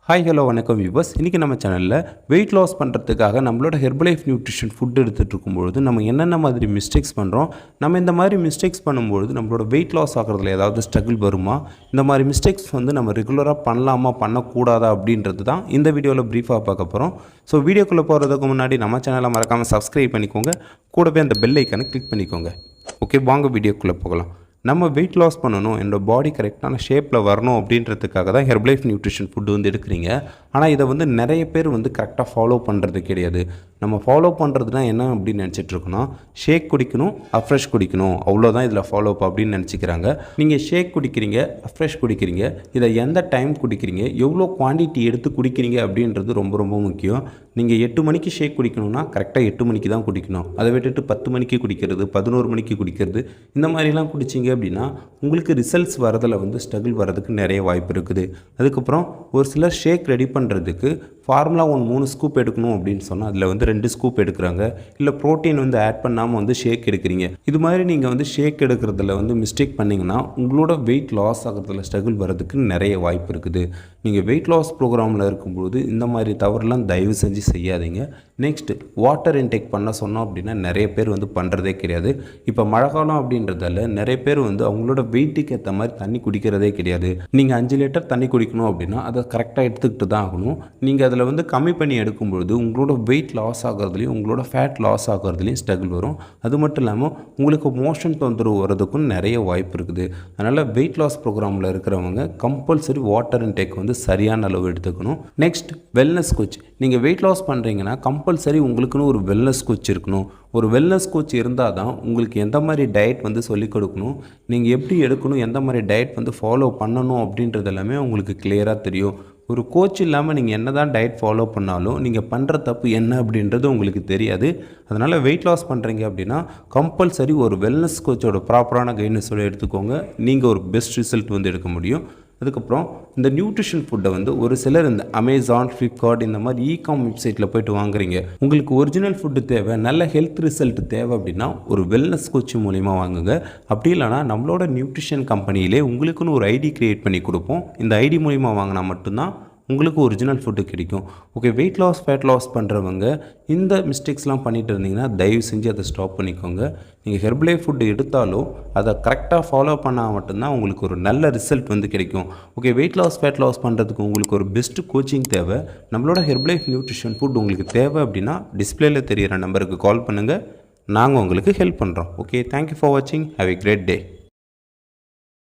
Hi hello வணக்கம் viewers. இன்றைக்கி நம்ம சேனலில் வெயிட் லாஸ் பண்ணுறதுக்காக நம்மளோட ஹெர்பலைஃப் நியூட்ரிஷன் ஃபுட் எடுத்துகிட்டு இருக்கும்பொழுது நம்ம என்னென்ன மாதிரி மிஸ்டேக்ஸ் பண்ணுறோம், நம்ம இந்த மாதிரி மிஸ்டேக்ஸ் பண்ணும்பொழுது நம்மளோட வெயிட் லாஸ் ஆகிறதுல ஏதாவது ஸ்ட்ரகிள் வருமா, இந்த மாதிரி மிஸ்டேக்ஸ் நம்ம ரெகுலராக பண்ணலாமா பண்ணக்கூடாதா அப்படின்றது தான் இந்த வீடியோவில் ப்ரீஃபாக பார்க்க போகிறோம். ஸோ வீடியோக்குள்ளே போகிறதுக்கு முன்னாடி நம்ம சேனலை மறக்காமல் சப்ஸ்கிரைப் பண்ணிக்கோங்க, கூடவே அந்த பெல் ஐக்கானை கிளிக் பண்ணிக்கோங்க. ஓகே, வாங்க வீடியோக்குள்ளே போகலாம். நம்ம வெயிட் லாஸ் பண்ணணும், என்னோட பாடி கரெக்டான ஷேப்பில் வரணும் அப்படின்றதுக்காக தான் ஹெர்பலைஃப் நியூட்ரிஷன் ஃபுட்டு எடுக்கிறீங்க. ஆனால் இதை நிறைய பேர் கரெக்டாக ஃபாலோ பண்ணுறது கிடையாது. நம்ம ஃபாலோ பண்ணுறதுனா என்ன அப்படின்னு நினச்சிட்ருக்கோன்னா, ஷேக் குடிக்கணும், அஃப்ரெஷ் குடிக்கணும், அவ்வளோதான் இதில் ஃபாலோ அப் அப்படின்னு நினச்சிக்கிறாங்க. நீங்கள் ஷேக் குடிக்கிறீங்க, அஃப்ரெஷ் குடிக்கிறீங்க, இதை எந்த டைம் குடிக்கிறீங்க, எவ்வளோ குவான்டிட்டி எடுத்து குடிக்கிறீங்க அப்படின்றது ரொம்ப ரொம்ப முக்கியம். நீங்கள் 8 மணிக்கு ஷேக் குடிக்கணும்னா கரெக்டாக 8 மணிக்கு தான் குடிக்கணும். அதை விட்டுட்டு 10 மணிக்கு குடிக்கிறது, 11 மணிக்கு குடிக்கிறது, இந்த மாதிரிலாம் குடிச்சிங்க அப்படின்னா உங்களுக்கு ரிசல்ட்ஸ் வரதில் ஸ்ட்ரகிள் வரதுக்கு நிறைய வாய்ப்பு இருக்குது. அதுக்கப்புறம் ஒரு சிலர் ஷேக் ரெடி பண்ணுறதுக்கு ஃபார்முலா 3 ஸ்கூப் எடுக்கணும் அப்படின்னு சொன்னால் அதில் 2 ஸ்கூப் எடுக்கிறாங்க. இல்லை ப்ரோட்டீன் ஆட் பண்ணாமல் ஷேக் எடுக்கிறீங்க. இது மாதிரி நீங்கள் ஷேக் எடுக்கிறதுல மிஸ்டேக் பண்ணிங்கன்னா உங்களோட வெயிட் லாஸ் ஆகிறதுல ஸ்ட்ரகிள் வரதுக்கு நிறைய வாய்ப்பு இருக்குது. நீங்கள் வெயிட் லாஸ் ப்ரோக்ராமில் இருக்கும்போது இந்த மாதிரி தவறுலாம் தயவு செஞ்சு செய்யாதீங்க. நெக்ஸ்ட், வாட்டர் இன்டேக் பண்ண சொன்னோம் அப்படின்னா நிறைய பேர் பண்ணுறதே கிடையாது. இப்போ மழை காலம் அப்படின்றதால நிறைய பேர் அவங்களோட வெயிட்டுக்கு ஏற்ற மாதிரி தண்ணி குடிக்கிறதே கிடையாது. நீங்கள் 5 லிட்டர் தண்ணி குடிக்கணும் அப்படின்னா அதை கரெக்டாக எடுத்துக்கிட்டு தான் ஆகணும். நீங்கள் அதில் கம்மி பண்ணி எடுக்கும்பொழுது உங்களோட வெயிட் லாஸ் ஆகிறதுலையும் உங்களோட ஃபேட் லாஸ் ஆகிறதுலையும் ஸ்ட்ரகிள் வரும். அது மட்டும் இல்லாமல் உங்களுக்கு மோஷன் தொந்தரவு வர்றதுக்கும் நிறைய வாய்ப்பு இருக்குது. அதனால் வெயிட் லாஸ் ப்ரோக்ராமில் இருக்கிறவங்க கம்பல்சரி வாட்டர் இன்டேக் சரியான அளவு எடுத்துக்கணும். Next, wellness coach. நீங்கள் வெயிட் லாஸ் பண்ணுறீங்கன்னா கம்பல்சரி உங்களுக்குன்னு ஒரு வெல்னஸ் கோச் இருக்கணும். ஒரு வெல்னஸ் கோச் இருந்தால் தான் உங்களுக்கு எந்த மாதிரி டயட் சொல்லிக் கொடுக்கணும், நீங்கள் எப்படி எடுக்கணும், எந்த மாதிரி டயட் ஃபாலோ பண்ணணும் அப்படின்றது எல்லாமே உங்களுக்கு கிளியராக தெரியும். ஒரு கோச் இல்லாமல் நீங்கள் என்ன தான் டயட் ஃபாலோ பண்ணாலும் நீங்கள் பண்ணுற தப்பு என்ன அப்படின்றது உங்களுக்கு தெரியாது. அதனால் வெயிட் லாஸ் பண்ணுறீங்க அப்படின்னா கம்பல்சரி ஒரு வெல்னஸ் கோச்சோட ப்ராப்பரான கைடன்ஸோடு எடுத்துக்கோங்க. நீங்கள் ஒரு பெஸ்ட் ரிசல்ட் எடுக்க முடியும். அதுக்கப்புறம் இந்த நியூட்ரிஷன் ஃபுட்டை ஒரு சிலர் இந்த அமேசான், ஃப்ளிப்கார்ட் இந்த மாதிரி இகாம் வெப்சைட்டில் போய்ட்டு வாங்குறீங்க. உங்களுக்கு ஒரிஜினல் ஃபுட்டு தேவை, நல்ல ஹெல்த் ரிசல்ட் தேவை அப்படின்னா ஒரு வெல்னஸ் கோச் மூலிமா வாங்குங்க. அப்படி இல்லைனா நம்மளோட நியூட்ரிஷன் கம்பெனியிலே உங்களுக்குன்னு ஒரு ஐடி க்ரியேட் பண்ணி கொடுப்போம். இந்த ஐடி மூலிமா வாங்கினா மட்டும்தான் உங்களுக்கு ஒரிஜினல் ஃபுட்டு கிடைக்கும். Okay, weight loss fat loss பண்ணுறவங்க இந்த மிஸ்டேக்ஸ்லாம் பண்ணிட்டு இருந்தீங்கன்னா தயவு செஞ்சு அதை ஸ்டாப் பண்ணிக்கோங்க. நீங்கள் ஹெர்பலைஃப் ஃபுட்டு எடுத்தாலும் அதை கரெக்டாக ஃபாலோ பண்ணால் மட்டும்தான் உங்களுக்கு ஒரு நல்ல ரிசல்ட் கிடைக்கும். Okay, weight loss fat loss பண்ணுறதுக்கு உங்களுக்கு ஒரு பெஸ்ட்டு கோச்சிங் தேவை. நம்மளோட ஹெர்பலைஃப் நியூட்ரிஷன் ஃபுட் உங்களுக்கு தேவை அப்படின்னா டிஸ்பிளேயில் தெரிகிற நம்பருக்கு கால் பண்ணுங்கள். நாங்கள் உங்களுக்கு ஹெல்ப் பண்ணுறோம். ஓகே, தேங்க்யூ ஃபார் வாட்சிங். Have a great day.